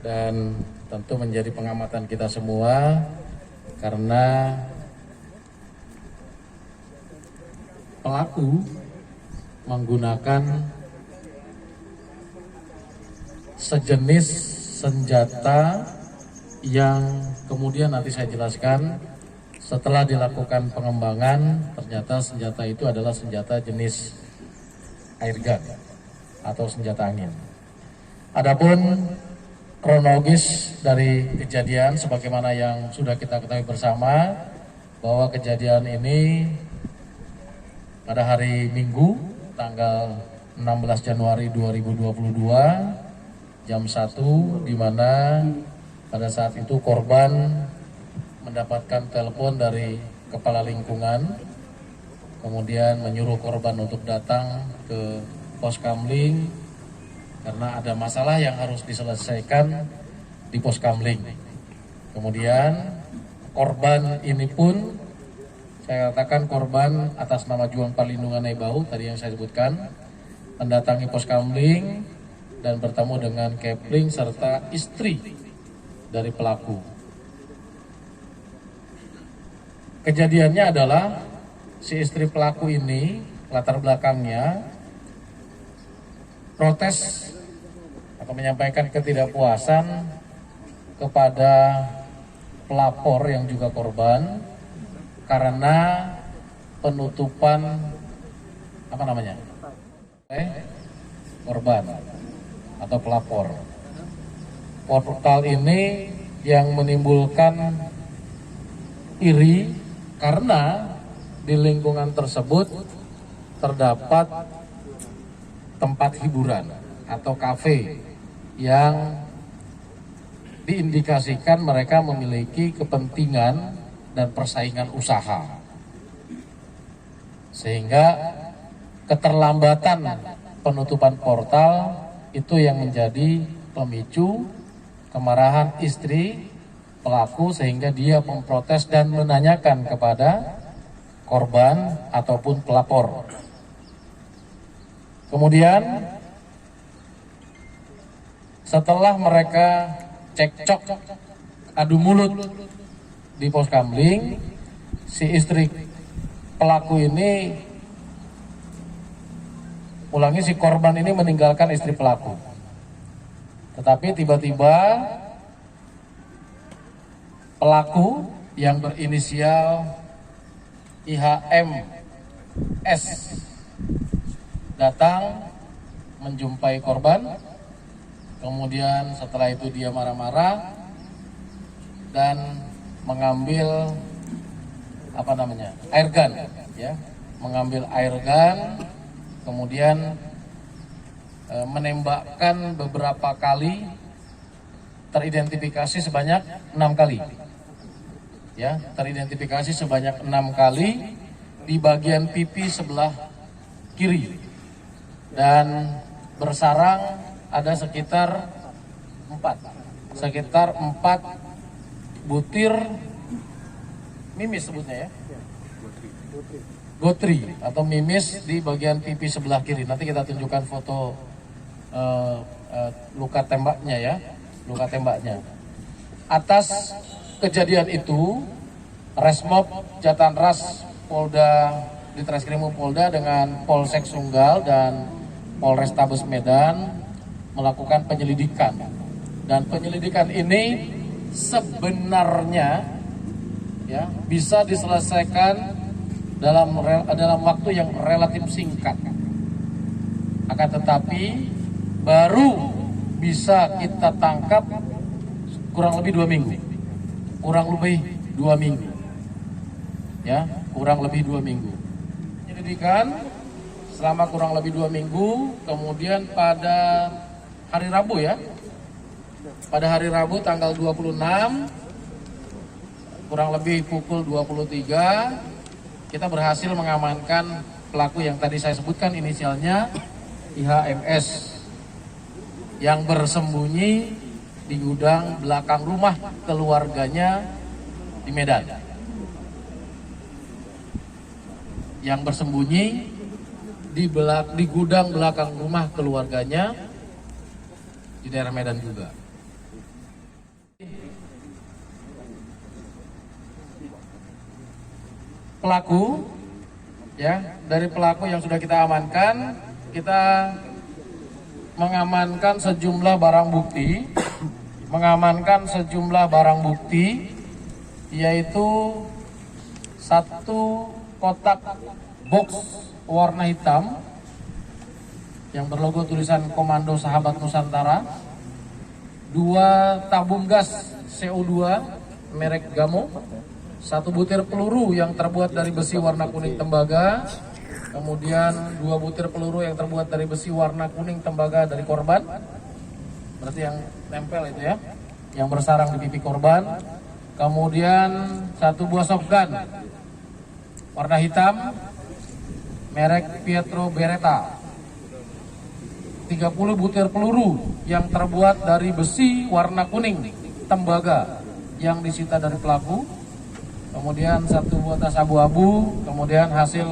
dan tentu menjadi pengamatan kita semua karena pelaku menggunakan sejenis senjata yang kemudian nanti saya jelaskan setelah dilakukan pengembangan ternyata senjata itu adalah senjata jenis airgun atau senjata angin. Adapun kronologis dari kejadian sebagaimana yang sudah kita ketahui bersama bahwa kejadian ini pada hari Minggu tanggal 16 Januari 2022 jam 1 di mana pada saat itu korban mendapatkan telepon dari kepala lingkungan kemudian menyuruh korban untuk datang ke pos kamling karena ada masalah yang harus diselesaikan di pos kamling. Kemudian korban ini pun saya katakan korban atas nama Juang Perlindungan Naibau tadi yang saya sebutkan mendatangi pos kamling dan bertemu dengan kepling serta istri dari pelaku. Kejadiannya adalah si istri pelaku ini latar belakangnya protes atau menyampaikan ketidakpuasan kepada pelapor yang juga korban karena penutupan korban atau pelapor. Portal ini yang menimbulkan iri karena di lingkungan tersebut terdapat tempat hiburan atau kafe yang diindikasikan mereka memiliki kepentingan dan persaingan usaha. Sehingga keterlambatan penutupan portal itu yang menjadi pemicu kemarahan istri pelaku sehingga dia memprotes dan menanyakan kepada korban ataupun pelapor. Kemudian setelah mereka cekcok adu mulut di pos kamling, si istri pelaku ini si korban ini meninggalkan istri pelaku. Tetapi tiba-tiba pelaku yang berinisial IHMS datang menjumpai korban. Kemudian setelah itu dia marah-marah dan mengambil air gun, ya, mengambil air gun, kemudian menembakkan beberapa kali, teridentifikasi sebanyak 6 kali, ya, teridentifikasi sebanyak 6 kali di bagian pipi sebelah kiri dan bersarang ada sekitar 4 butir mimis sebutnya, ya, gotri atau mimis di bagian pipi sebelah kiri. Nanti kita tunjukkan foto luka tembaknya, ya, luka tembaknya. Atas kejadian itu, Resmob Jatanras Polda Ditreskrimum Polda dengan Polsek Sunggal dan Polrestabes Medan melakukan penyelidikan, dan penyelidikan ini sebenarnya, ya, bisa diselesaikan dalam waktu yang relatif singkat. Akan tetapi baru bisa kita tangkap kurang lebih 2 minggu. Ya, kurang lebih 2 minggu. Penyelidikan selama kurang lebih 2 minggu, kemudian pada hari Rabu, ya. Pada hari Rabu tanggal 26 kurang lebih pukul 23 kita berhasil mengamankan pelaku yang tadi saya sebutkan inisialnya IHMS yang bersembunyi di gudang belakang rumah keluarganya di Medan. Yang bersembunyi di gudang belakang rumah keluarganya di daerah Medan juga. pelaku, ya, dari pelaku yang sudah kita amankan, kita mengamankan sejumlah barang bukti, yaitu satu kotak box warna hitam yang berlogo tulisan Komando Sahabat Nusantara, 2 tabung gas CO2 merek Gamo, 1 butir peluru yang terbuat dari besi warna kuning tembaga, kemudian 2 butir peluru yang terbuat dari besi warna kuning tembaga dari korban, berarti yang nempel itu ya, yang bersarang di pipi korban, kemudian 1 buah shotgun warna hitam merek Pietro Beretta, 30 butir peluru yang terbuat dari besi warna kuning tembaga yang disita dari pelaku, kemudian 1 buah tas abu-abu, kemudian hasil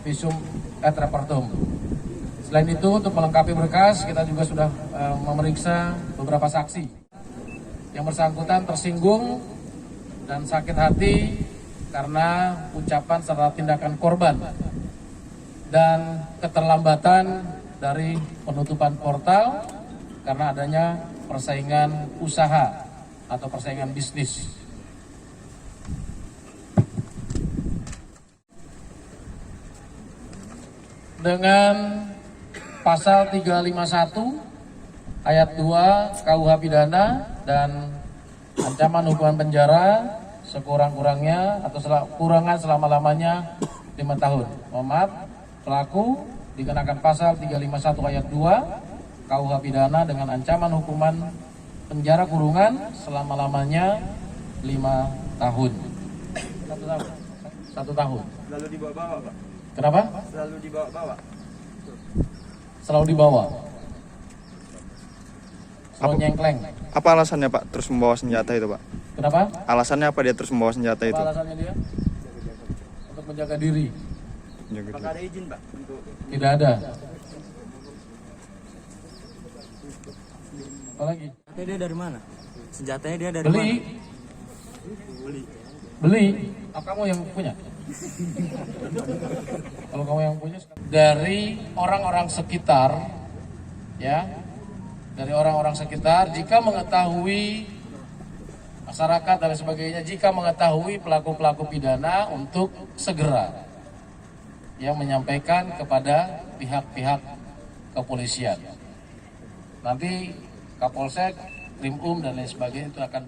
visum et repertum. Selain itu, untuk melengkapi berkas, kita juga sudah memeriksa beberapa saksi. Yang bersangkutan tersinggung dan sakit hati karena ucapan serta tindakan korban dan keterlambatan dari penutupan portal karena adanya persaingan usaha atau persaingan bisnis. Dengan pasal 351 ayat 2 KUH pidana dan ancaman hukuman penjara sekurang-kurangnya atau kurangan selama-lamanya 5 tahun. Mohon maaf, pelaku dikenakan pasal 351 ayat 2 KUH pidana dengan ancaman hukuman penjara kurungan selama-lamanya 5 tahun. 1 tahun. Selalu dibawa-bawa, Pak. Kenapa? Selalu dibawa-bawa. Selalu dibawa. Selalu nyengkleng. Apa alasannya Pak terus membawa senjata itu Pak? Kenapa? Alasannya apa dia terus membawa senjata itu? Apa alasannya dia? Untuk menjaga diri. Apakah ada izin, Pak? Untuk Tidak ada. Apa lagi? dia dari mana? Senjatanya dia dari Beli. mana? Beli. Oh, kamu yang punya? Kalau kamu yang punya, dari orang-orang sekitar, ya, dari orang-orang sekitar, jika mengetahui masyarakat dan sebagainya, jika mengetahui pelaku-pelaku pidana untuk segera yang menyampaikan kepada pihak-pihak kepolisian. Nanti Kapolsek, Krim dan lain sebagainya itu akan